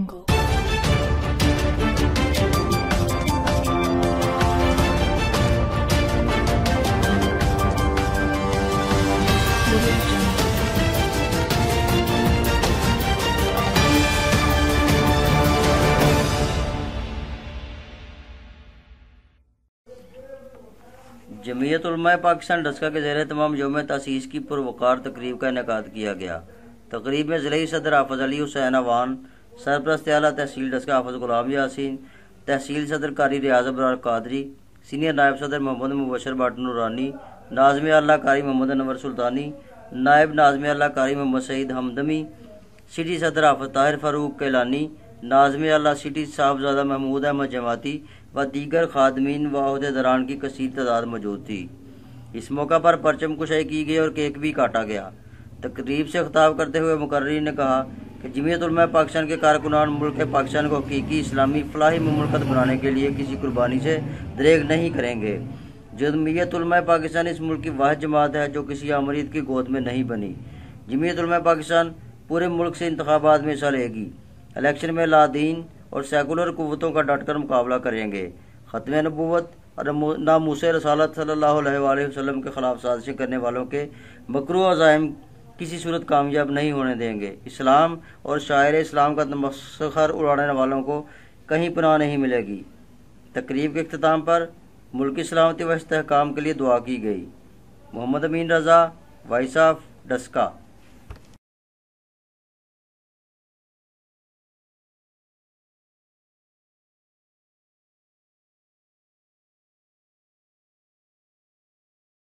जमीयत उलमा पाकिस्तान डस्का के ज़ेर तमाम यौम तासीस की पुरवकार तकरीब का इनेकाद किया गया। तकरीब में ज़िला सदर हाफ़िज़ अली हुसैन अवान, सरपरस्त आला तहसील डस्का हाफ़िज़ गुलाम यासीन, तहसील सदर कारी रियाज़ अबरार कादरी, सीनियर नायब सदर मोहम्मद मुबशर भट्ट नूरानी, नाज़िम आला कारी मोहम्मद अनवर सुल्तानी, नायब नाज़िम आला कारी मोहम्मद सईद हमदमी, सिटी सदर हाफ़िज़ ताहिर फारूक कैलानी, नाज़िम आला सिटी साहबजादा महमूद अहमद जमाती व दीगर खादमीन व अहदेदारान की कसीर तादाद मौजूद थी। इस मौका पर परचम कुशाई की गई और केक भी काटा गया। तकरीब से खिताब करते हुए मुकर्रिर ने कहा कि जमीयत उलमा पाकिस्तान के कारकुनान मुल्क पाकिस्तान को हकीकी इस्लामी फलाही मुमलकत बनाने के लिए किसी कुर्बानी से दरेग नहीं करेंगे। जमीयत उलमा पाकिस्तान इस मुल्क की वाहिद जमात है जो किसी आमरीद की गोद में नहीं बनी। जमीयत उलमा पाकिस्तान पूरे मुल्क से इंतखाबात में हिस्सा लेगी। इलेक्शन में लादीन और सेकुलर कुव्वतों का डटकर मुकाबला करेंगे। खत्म नबूवत और नामूसे रसालत सल्लल्लाहु अलैहि वसल्लम के खिलाफ साजिशें करने वालों के मकरू अज़ाइम किसी सूरत कामयाब नहीं होने देंगे। इस्लाम और शायर इस्लाम का तमस्खुर उड़ाने वालों को कहीं पनाह नहीं मिलेगी। तकरीब के इख्तिताम पर मुल्क की सलामती व इस्तेहकाम के लिए दुआ की गई। मोहम्मद अमीन रज़ा, वॉइस ऑफ डस्का।